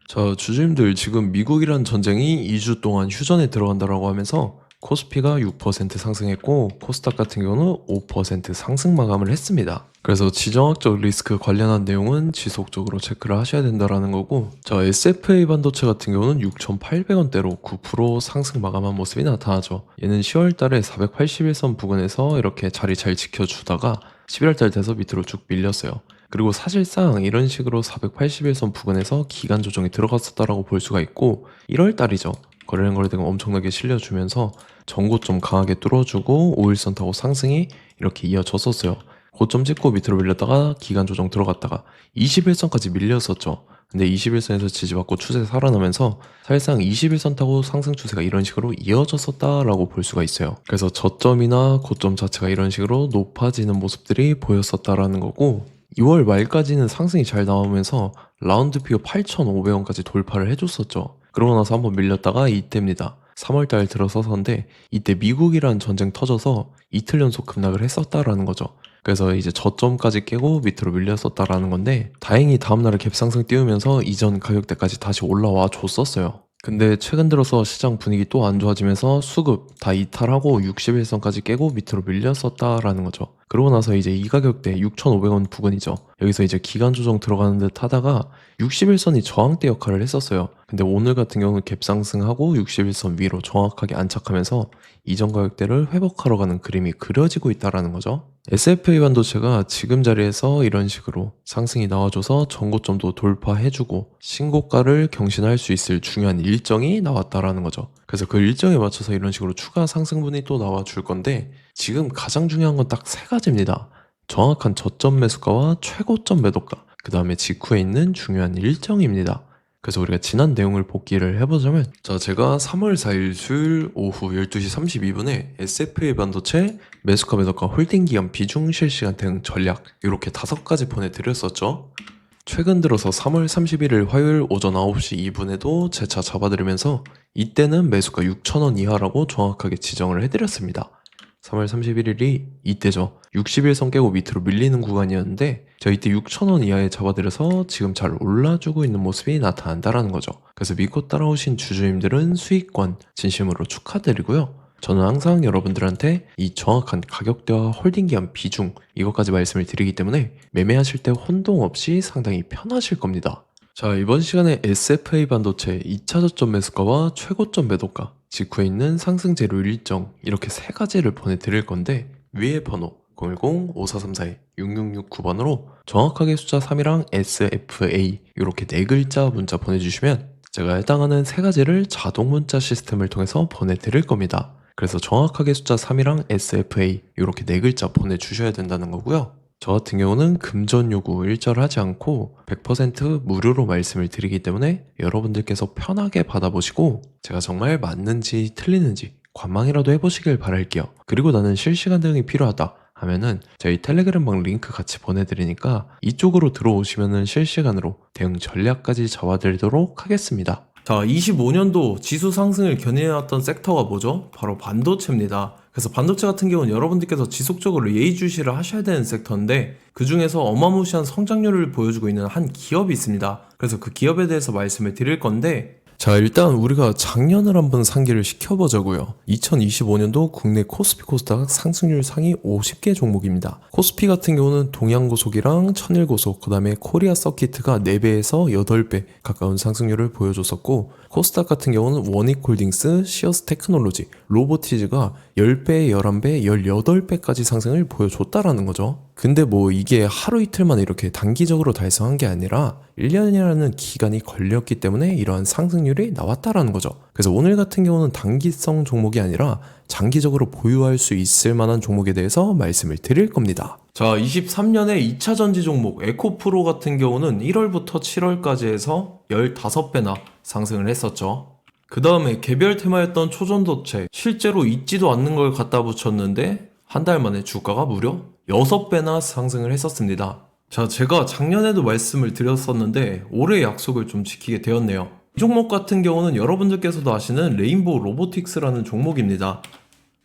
자, 주주님들 지금 미국이란 전쟁이 2주 동안 휴전에 들어간다라고 하면서 코스피가 6% 상승했고 코스닥 같은 경우는 5% 상승 마감을 했습니다. 그래서 지정학적 리스크 관련한 내용은 지속적으로 체크를 하셔야 된다라는 거고, 자, SFA 반도체 같은 경우는 6,800원대로 9% 상승 마감한 모습이 나타나죠. 얘는 10월 달에 481선 부근에서 이렇게 자리 잘 지켜주다가 11월 달 돼서 밑으로 쭉 밀렸어요. 그리고 사실상 이런 식으로 481선 부근에서 기간 조정이 들어갔었다라고 볼 수가 있고, 1월 달이죠. 거래량 거래대금 엄청나게 실려주면서 전고점 강하게 뚫어주고 5일선 타고 상승이 이렇게 이어졌었어요. 고점 찍고 밑으로 밀렸다가 기간 조정 들어갔다가 21선까지 밀렸었죠. 근데 21선에서 지지받고 추세 살아나면서 사실상 21선 타고 상승 추세가 이런 식으로 이어졌었다라고 볼 수가 있어요. 그래서 저점이나 고점 자체가 이런 식으로 높아지는 모습들이 보였었다라는 거고, 2월 말까지는 상승이 잘 나오면서 라운드 피어 8,500원까지 돌파를 해줬었죠. 그러고 나서 한번 밀렸다가 이때입니다. 3월달 들어서서인데 이때 미국이란 전쟁 터져서 이틀 연속 급락을 했었다라는 거죠. 그래서 이제 저점까지 깨고 밑으로 밀렸었다라는 건데, 다행히 다음날에 갭상승 띄우면서 이전 가격대까지 다시 올라와 줬었어요. 근데 최근 들어서 시장 분위기 또 안 좋아지면서 수급 다 이탈하고 61선까지 깨고 밑으로 밀렸었다라는 거죠. 그러고 나서 이제 이 가격대 6,500원 부근이죠. 여기서 이제 기간 조정 들어가는 듯 하다가 61선이 저항대 역할을 했었어요. 근데 오늘 같은 경우는 갭상승하고 61선 위로 정확하게 안착하면서 이전 가격대를 회복하러 가는 그림이 그려지고 있다라는 거죠. SFA 반도체가 지금 자리에서 이런 식으로 상승이 나와줘서 전고점도 돌파해주고 신고가를 경신할 수 있을 중요한 일정이 나왔다라는 거죠. 그래서 그 일정에 맞춰서 이런 식으로 추가 상승분이 또 나와줄 건데, 지금 가장 중요한 건 딱 세 가지입니다. 정확한 저점 매수가와 최고점 매도가, 그 다음에 직후에 있는 중요한 일정입니다. 그래서 우리가 지난 내용을 복기를 해보자면, 자, 제가 3월 4일 수요일 오후 12시 32분에 SFA 반도체 매수가 매도가 홀딩 기간 비중 실시간 대응 전략 이렇게 5가지 보내드렸었죠. 최근 들어서 3월 31일 화요일 오전 9시 2분에도 재차 잡아드리면서 이때는 매수가 6,000원 이하라고 정확하게 지정을 해드렸습니다. 3월 31일이 이때죠. 60일선 깨고 밑으로 밀리는 구간이었는데 제가 이때 6,000원 이하에 잡아드려서 지금 잘 올라주고 있는 모습이 나타난다라는 거죠. 그래서 믿고 따라오신 주주님들은 수익권 진심으로 축하드리고요. 저는 항상 여러분들한테 이 정확한 가격대와 홀딩기한 비중 이것까지 말씀을 드리기 때문에 매매하실 때 혼동 없이 상당히 편하실 겁니다. 자, 이번 시간에 SFA 반도체 2차 저점 매수가와 최고점 매도가, 직후에 있는 상승 재료 일정 이렇게 세 가지를 보내드릴 건데, 위에 번호 010-5434-6669번으로 정확하게 숫자 3이랑 SFA 이렇게 네 글자 문자 보내주시면 제가 해당하는 세 가지를 자동 문자 시스템을 통해서 보내드릴 겁니다. 그래서 정확하게 숫자 3이랑 SFA 이렇게 네 글자 보내주셔야 된다는 거고요. 저 같은 경우는 금전 요구 일절하지 않고 100% 무료로 말씀을 드리기 때문에 여러분들께서 편하게 받아보시고 제가 정말 맞는지 틀리는지 관망이라도 해보시길 바랄게요. 그리고 나는 실시간 대응이 필요하다 하면은 저희 텔레그램방 링크 같이 보내드리니까 이쪽으로 들어오시면은 실시간으로 대응 전략까지 잡아드리도록 하겠습니다. 자, 25년도 지수 상승을 견인해왔던 섹터가 뭐죠? 바로 반도체입니다. 그래서 반도체 같은 경우는 여러분들께서 지속적으로 예의주시를 하셔야 되는 섹터인데, 그 중에서 어마무시한 성장률을 보여주고 있는 한 기업이 있습니다. 그래서 그 기업에 대해서 말씀을 드릴 건데, 자, 일단 우리가 작년을 한번 상기를 시켜보자고요. 2025년도 국내 코스피 코스닥 상승률 상위 50개 종목입니다. 코스피 같은 경우는 동양고속이랑 천일고속, 그 다음에 코리아 서키트가 4배에서 8배 가까운 상승률을 보여줬었고, 코스닥 같은 경우는 원익홀딩스, 시어스 테크놀로지, 로보티즈가 10배, 11배, 18배까지 상승을 보여줬다라는 거죠. 근데 뭐 이게 하루 이틀만 이렇게 단기적으로 달성한 게 아니라 1년이라는 기간이 걸렸기 때문에 이러한 상승률이 나왔다라는 거죠. 그래서 오늘 같은 경우는 단기성 종목이 아니라 장기적으로 보유할 수 있을 만한 종목에 대해서 말씀을 드릴 겁니다. 자, 23년에 2차 전지 종목 에코프로 같은 경우는 1월부터 7월까지 해서 15배나 상승을 했었죠. 그 다음에 개별 테마였던 초전도체, 실제로 있지도 않는 걸 갖다 붙였는데 한 달 만에 주가가 무려 6배나 상승을 했었습니다. 자, 제가 작년에도 말씀을 드렸었는데 올해 약속을 좀 지키게 되었네요. 이 종목 같은 경우는 여러분들께서도 아시는 레인보우 로보틱스라는 종목입니다.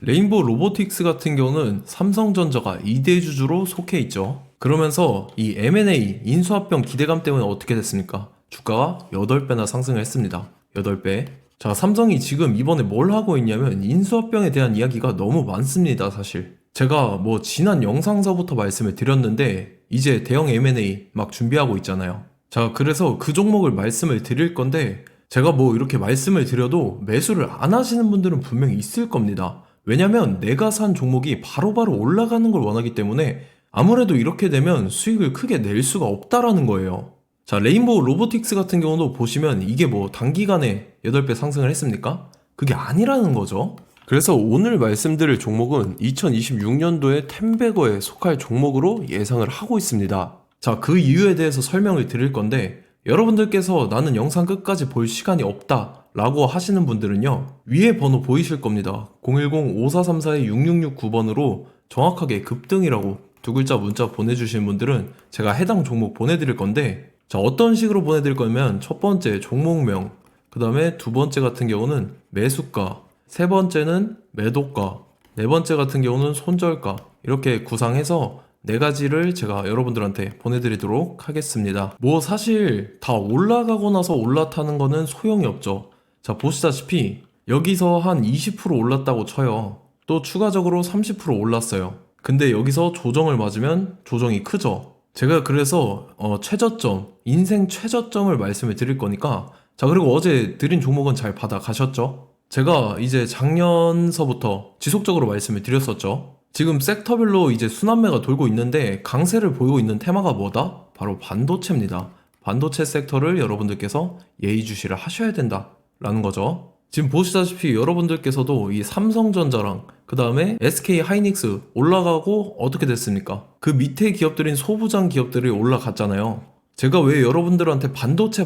레인보우 로보틱스 같은 경우는 삼성전자가 2대 주주로 속해 있죠. 그러면서 이 M&A 인수합병 기대감 때문에 어떻게 됐습니까? 주가가 8배나 상승을 했습니다. 8배. 자, 삼성이 지금 이번에 뭘 하고 있냐면 인수합병에 대한 이야기가 너무 많습니다, 사실. 제가 뭐 지난 영상서부터 말씀을 드렸는데 이제 대형 M&A 막 준비하고 있잖아요. 자, 그래서 그 종목을 말씀을 드릴 건데 제가 뭐 이렇게 말씀을 드려도 매수를 안 하시는 분들은 분명히 있을 겁니다. 왜냐면 내가 산 종목이 바로바로 올라가는 걸 원하기 때문에 아무래도 이렇게 되면 수익을 크게 낼 수가 없다라는 거예요. 자, 레인보우 로보틱스 같은 경우도 보시면 이게 뭐 단기간에 8배 상승을 했습니까? 그게 아니라는 거죠. 그래서 오늘 말씀드릴 종목은 2026년도에 템베거에 속할 종목으로 예상을 하고 있습니다. 자, 그 이유에 대해서 설명을 드릴 건데 여러분들께서 나는 영상 끝까지 볼 시간이 없다 라고 하시는 분들은요, 위에 번호 보이실 겁니다. 010-5434-6669번으로 정확하게 급등이라고 두 글자 문자 보내주시는 분들은 제가 해당 종목 보내드릴 건데, 자, 어떤 식으로 보내드릴 거냐면 첫 번째 종목명, 그 다음에 두 번째 같은 경우는 매수가, 세 번째는 매도가, 네 번째 같은 경우는 손절가, 이렇게 구상해서 네 가지를 제가 여러분들한테 보내드리도록 하겠습니다. 뭐 사실 다 올라가고 나서 올라타는 거는 소용이 없죠. 자, 보시다시피 여기서 한 20% 올랐다고 쳐요. 또 추가적으로 30% 올랐어요. 근데 여기서 조정을 맞으면 조정이 크죠. 제가 그래서 최저점, 인생 최저점을 말씀을 드릴 거니까, 자, 그리고 어제 드린 종목은 잘 받아 가셨죠? 제가 이제 작년서부터 지속적으로 말씀을 드렸었죠. 지금 섹터별로 이제 순환매가 돌고 있는데 강세를 보이고 있는 테마가 뭐다? 바로 반도체입니다. 반도체 섹터를 여러분들께서 예의주시를 하셔야 된다라는 거죠. 지금 보시다시피 여러분들께서도 이 삼성전자랑 그 다음에 SK 하이닉스 올라가고 어떻게 됐습니까? 그 밑에 기업들인 소부장 기업들이 올라갔잖아요. 제가 왜 여러분들한테 반도체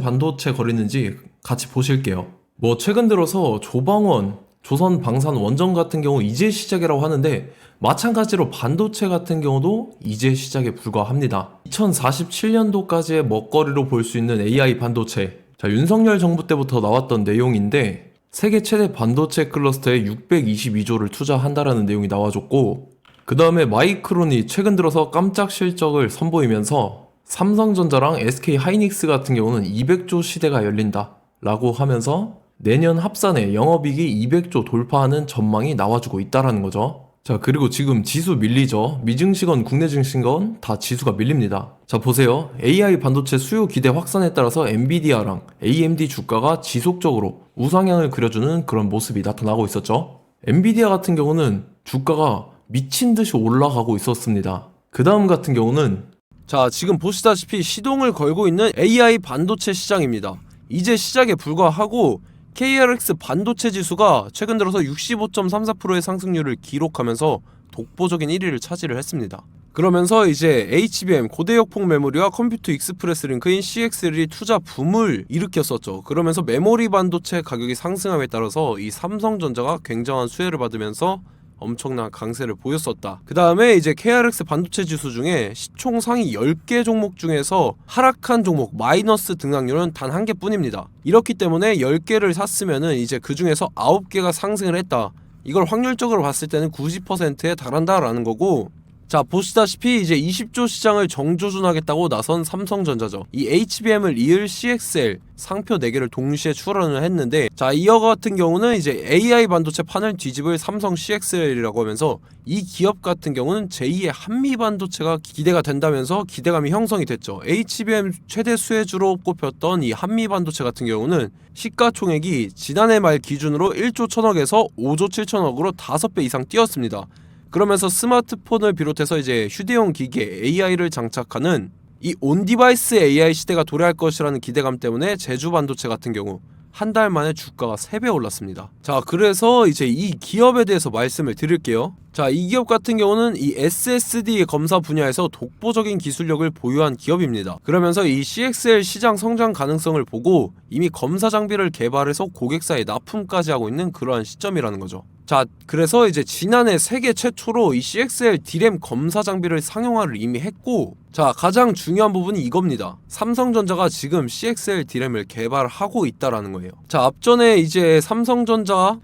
거리는지 같이 보실게요. 뭐 최근 들어서 조방원, 조선방산 원전 같은 경우 이제 시작이라고 하는데 마찬가지로 반도체 같은 경우도 이제 시작에 불과합니다. 2047년도까지의 먹거리로 볼 수 있는 AI 반도체. 자, 윤석열 정부 때부터 나왔던 내용인데 세계 최대 반도체 클러스터에 622조를 투자한다라는 내용이 나와줬고, 그 다음에 마이크론이 최근 들어서 깜짝 실적을 선보이면서 삼성전자랑 SK 하이닉스 같은 경우는 200조 시대가 열린다 라고 하면서 내년 합산에 영업이익이 200조 돌파하는 전망이 나와주고 있다라는 거죠. 자, 그리고 지금 지수 밀리죠. 미증시건 국내 증시건 다 지수가 밀립니다. 자, 보세요. AI 반도체 수요 기대 확산에 따라서 엔비디아랑 AMD 주가가 지속적으로 우상향을 그려주는 그런 모습이 나타나고 있었죠. 엔비디아 같은 경우는 주가가 미친 듯이 올라가고 있었습니다. 그 다음 같은 경우는, 자, 지금 보시다시피 시동을 걸고 있는 AI 반도체 시장입니다. 이제 시작에 불과하고 KRX 반도체 지수가 최근 들어서 65.34%의 상승률을 기록하면서 독보적인 1위를 차지를 했습니다. 그러면서 이제 HBM 고대역폭 메모리와 컴퓨터 익스프레스 링크인 CXL이 투자 붐을 일으켰었죠. 그러면서 메모리 반도체 가격이 상승함에 따라서 이 삼성전자가 굉장한 수혜를 받으면서 엄청난 강세를 보였었다. 그 다음에 이제 KRX 반도체 지수 중에 시총 상위 10개 종목 중에서 하락한 종목 마이너스 등락률은 단 한 개뿐입니다. 이렇기 때문에 10개를 샀으면은 이제 그 중에서 9개가 상승을 했다. 이걸 확률적으로 봤을 때는 90%에 달한다라는 거고, 자, 보시다시피 이제 20조 시장을 정조준하겠다고 나선 삼성전자죠. 이 HBM을 이을 CXL 상표 4개를 동시에 출원을 했는데, 자, 이어 같은 경우는 이제 AI 반도체 판을 뒤집을 삼성 CXL이라고 하면서 이 기업 같은 경우는 제2의 한미 반도체가 기대가 된다면서 기대감이 형성이 됐죠. HBM 최대 수혜주로 꼽혔던 이 한미 반도체 같은 경우는 시가총액이 지난해 말 기준으로 1조 1000억에서 5조 7천억으로 5배 이상 뛰었습니다. 그러면서 스마트폰을 비롯해서 이제 휴대용 기기에 AI를 장착하는 이 온디바이스 AI 시대가 도래할 것이라는 기대감 때문에 제주 반도체 같은 경우 한 달 만에 주가가 3배 올랐습니다. 자, 그래서 이제 이 기업에 대해서 말씀을 드릴게요. 자, 이 기업 같은 경우는 이 SSD 검사 분야에서 독보적인 기술력을 보유한 기업입니다. 그러면서 이 CXL 시장 성장 가능성을 보고 이미 검사 장비를 개발해서 고객사에 납품까지 하고 있는 그러한 시점이라는 거죠. 자, 그래서 이제 지난해 세계 최초로 이 CXL D램 검사 장비를 상용화를 이미 했고, 자, 가장 중요한 부분이 이겁니다. 삼성전자가 지금 CXL D램을 개발하고 있다라는 거예요. 자, 앞전에 이제 삼성전자가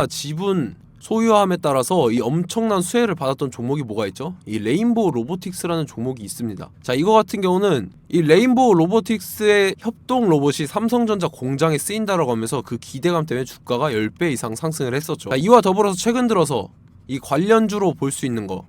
지분 소유함에 따라서 이 엄청난 수혜를 받았던 종목이 뭐가 있죠? 이 레인보우 로보틱스라는 종목이 있습니다. 자, 이거 같은 경우는 이 레인보우 로보틱스의 협동 로봇이 삼성전자 공장에 쓰인다라고 하면서 그 기대감 때문에 주가가 10배 이상 상승을 했었죠. 자, 이와 더불어서 최근 들어서 이 관련주로 볼 수 있는 거,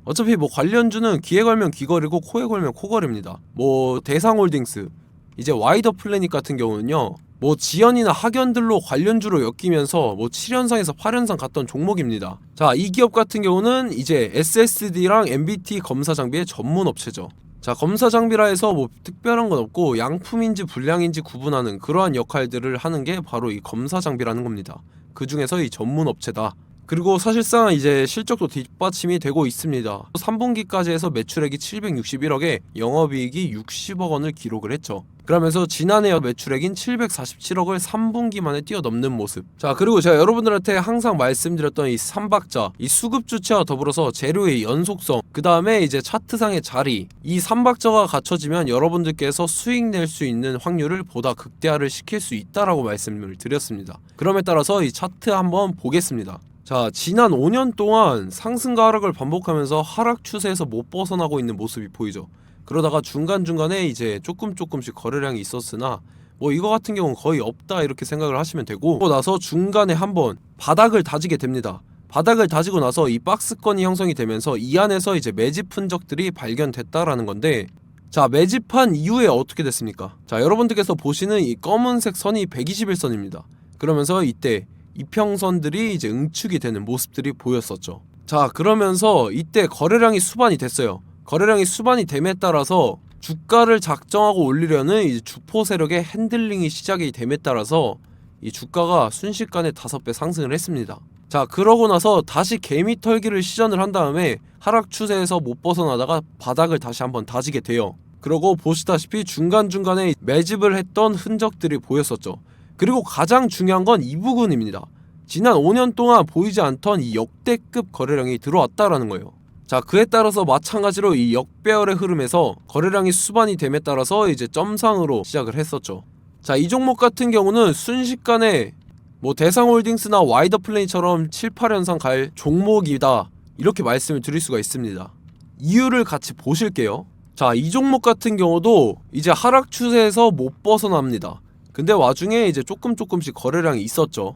어차피 뭐 관련주는 귀에 걸면 귀걸이고 코에 걸면 코걸입니다. 뭐 대상홀딩스, 이제 와이더 플래닛 같은 경우는요, 뭐 지연이나 학연들로 관련주로 엮이면서 뭐 7연상에서 8연상 갔던 종목입니다. 자, 이 기업 같은 경우는 이제 SSD랑 MBT 검사 장비의 전문 업체죠. 자, 검사 장비라 해서 뭐 특별한 건 없고 양품인지 불량인지 구분하는 그러한 역할들을 하는 게 바로 이 검사 장비라는 겁니다. 그 중에서 이 전문 업체다. 그리고 사실상 이제 실적도 뒷받침이 되고 있습니다. 3분기까지 해서 매출액이 761억에 영업이익이 60억 원을 기록을 했죠. 그러면서 지난해 매출액인 747억을 3분기 만에 뛰어넘는 모습. 자, 그리고 제가 여러분들한테 항상 말씀드렸던 이 3박자, 이 수급 주체와 더불어서 재료의 연속성, 그 다음에 이제 차트상의 자리, 이 3박자가 갖춰지면 여러분들께서 수익 낼 수 있는 확률을 보다 극대화를 시킬 수 있다라고 말씀을 드렸습니다. 그럼에 따라서 이 차트 한번 보겠습니다. 자, 지난 5년 동안 상승과 하락을 반복하면서 하락 추세에서 못 벗어나고 있는 모습이 보이죠. 그러다가 중간중간에 이제 조금씩 거래량이 있었으나 뭐 이거 같은 경우는 거의 없다 이렇게 생각을 하시면 되고, 그러고 나서 중간에 한번 바닥을 다지게 됩니다. 바닥을 다지고 나서 이 박스권이 형성이 되면서 이 안에서 이제 매집 흔적들이 발견됐다라는 건데, 자, 매집한 이후에 어떻게 됐습니까? 자, 여러분들께서 보시는 이 검은색 선이 121선입니다. 그러면서 이때 이평선들이 이제 응축이 되는 모습들이 보였었죠. 자, 그러면서 이때 거래량이 수반이 됐어요. 거래량이 수반이 됨에 따라서 주가를 작정하고 올리려는 이제 주포 세력의 핸들링이 시작이 됨에 따라서 이 주가가 순식간에 5배 상승을 했습니다. 자, 그러고 나서 다시 개미 털기를 시전을 한 다음에 하락 추세에서 못 벗어나다가 바닥을 다시 한번 다지게 돼요. 그러고 보시다시피 중간중간에 매집을 했던 흔적들이 보였었죠. 그리고 가장 중요한 건 이 부분입니다. 지난 5년 동안 보이지 않던 이 역대급 거래량이 들어왔다라는 거예요. 자, 그에 따라서 마찬가지로 이 역배열의 흐름에서 거래량이 수반이 됨에 따라서 이제 점상으로 시작을 했었죠. 자, 이 종목 같은 경우는 순식간에 뭐 대상홀딩스나 와이더 플래닛처럼 7, 8연상 갈 종목이다 이렇게 말씀을 드릴 수가 있습니다. 이유를 같이 보실게요. 자, 이 종목 같은 경우도 이제 하락 추세에서 못 벗어납니다. 근데 와중에 이제 조금씩 거래량이 있었죠.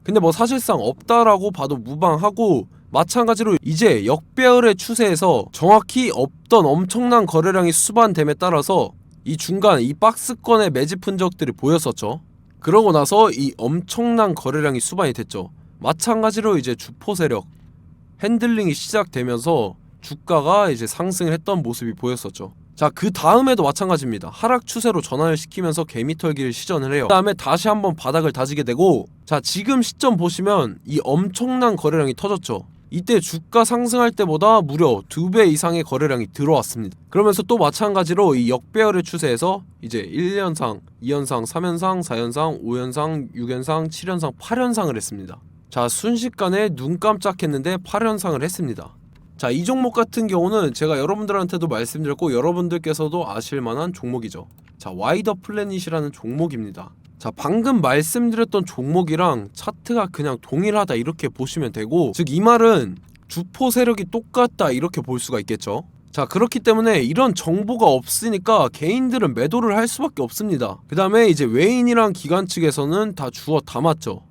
근데 뭐 사실상 없다라고 봐도 무방하고, 마찬가지로 이제 역배열의 추세에서 정확히 없던 엄청난 거래량이 수반됨에 따라서 이 중간 이 박스권의 매집 흔적들이 보였었죠. 그러고 나서 이 엄청난 거래량이 수반이 됐죠. 마찬가지로 이제 주포 세력 핸들링이 시작되면서 주가가 이제 상승을 했던 모습이 보였었죠. 자, 그 다음에도 마찬가지입니다. 하락 추세로 전환을 시키면서 개미털기를 시전을 해요. 그 다음에 다시 한번 바닥을 다지게 되고, 자, 지금 시점 보시면 이 엄청난 거래량이 터졌죠. 이때 주가 상승할 때보다 무려 2배 이상의 거래량이 들어왔습니다. 그러면서 또 마찬가지로 이 역배열의 추세에서 이제 1연상, 2연상, 3연상, 4연상, 5연상, 6연상, 7연상, 8연상을 했습니다. 자, 순식간에 눈 깜짝했는데 8연상을 했습니다. 자, 이 종목 같은 경우는 제가 여러분들한테도 말씀드렸고 여러분들께서도 아실만한 종목이죠. 자, 와이더 플래닛이라는 종목입니다. 자, 방금 말씀드렸던 종목이랑 차트가 그냥 동일하다 이렇게 보시면 되고, 즉 이 말은 주포 세력이 똑같다 이렇게 볼 수가 있겠죠. 자, 그렇기 때문에 이런 정보가 없으니까 개인들은 매도를 할 수밖에 없습니다. 그 다음에 이제 외인이랑 기관 측에서는 다 주워 담았죠.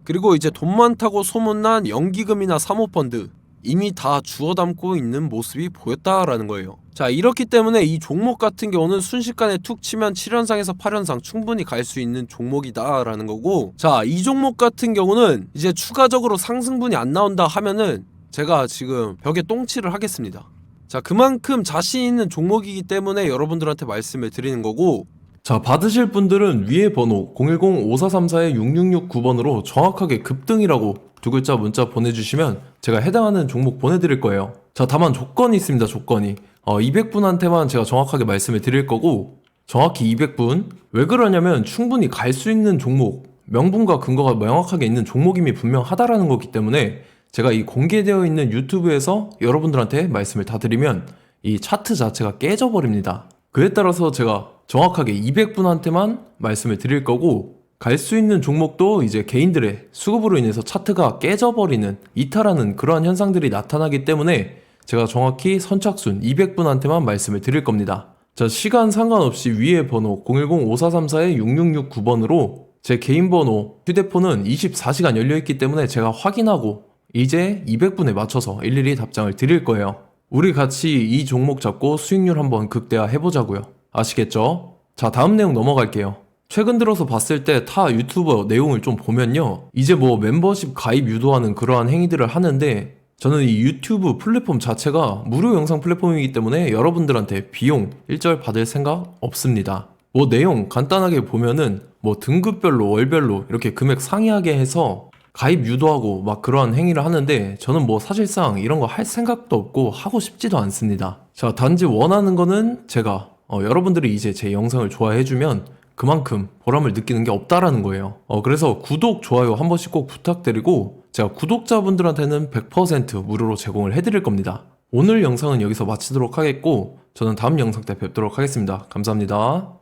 그리고 이제 돈 많다고 소문난 연기금이나 사모펀드 이미 다 주워 담고 있는 모습이 보였다라는 거예요. 자, 이렇기 때문에 이 종목 같은 경우는 순식간에 툭 치면 7연상에서 8연상 충분히 갈 수 있는 종목이다 라는 거고, 자, 이 종목 같은 경우는 이제 추가적으로 상승분이 안 나온다 하면은 제가 지금 벽에 똥칠을 하겠습니다. 자, 그만큼 자신 있는 종목이기 때문에 여러분들한테 말씀을 드리는 거고, 자, 받으실 분들은 위에 번호 010-5434-6669번으로 정확하게 급등이라고 두 글자 문자 보내주시면 제가 해당하는 종목 보내드릴 거예요. 자, 다만 조건이 있습니다. 조건이 200분한테만 제가 정확하게 말씀을 드릴 거고, 정확히 200분. 왜 그러냐면 충분히 갈 수 있는 종목, 명분과 근거가 명확하게 있는 종목임이 분명하다라는 거기 때문에 제가 이 공개되어 있는 유튜브에서 여러분들한테 말씀을 다 드리면 이 차트 자체가 깨져버립니다. 그에 따라서 제가 정확하게 200분한테만 말씀을 드릴 거고, 갈 수 있는 종목도 이제 개인들의 수급으로 인해서 차트가 깨져버리는 이탈하는 그러한 현상들이 나타나기 때문에 제가 정확히 선착순 200분한테만 말씀을 드릴 겁니다. 자, 시간 상관없이 위에 번호 010-5434-6669번으로 제 개인 번호, 휴대폰은 24시간 열려있기 때문에 제가 확인하고 이제 200분에 맞춰서 일일이 답장을 드릴 거예요. 우리 같이 이 종목 잡고 수익률 한번 극대화 해보자고요. 아시겠죠? 자, 다음 내용 넘어갈게요. 최근 들어서 봤을 때 타 유튜버 내용을 좀 보면요, 이제 뭐 멤버십 가입 유도하는 그러한 행위들을 하는데, 저는 이 유튜브 플랫폼 자체가 무료 영상 플랫폼이기 때문에 여러분들한테 비용 일절 받을 생각 없습니다. 뭐 내용 간단하게 보면은 뭐 등급별로 월별로 이렇게 금액 상이하게 해서 가입 유도하고 막 그러한 행위를 하는데, 저는 뭐 사실상 이런 거 할 생각도 없고 하고 싶지도 않습니다. 자, 단지 원하는 거는 제가 여러분들이 이제 제 영상을 좋아해주면 그만큼 보람을 느끼는 게 없다라는 거예요. 그래서 구독, 좋아요 한 번씩 꼭 부탁드리고, 제가 구독자분들한테는 100% 무료로 제공을 해드릴 겁니다. 오늘 영상은 여기서 마치도록 하겠고, 저는 다음 영상 때 뵙도록 하겠습니다. 감사합니다.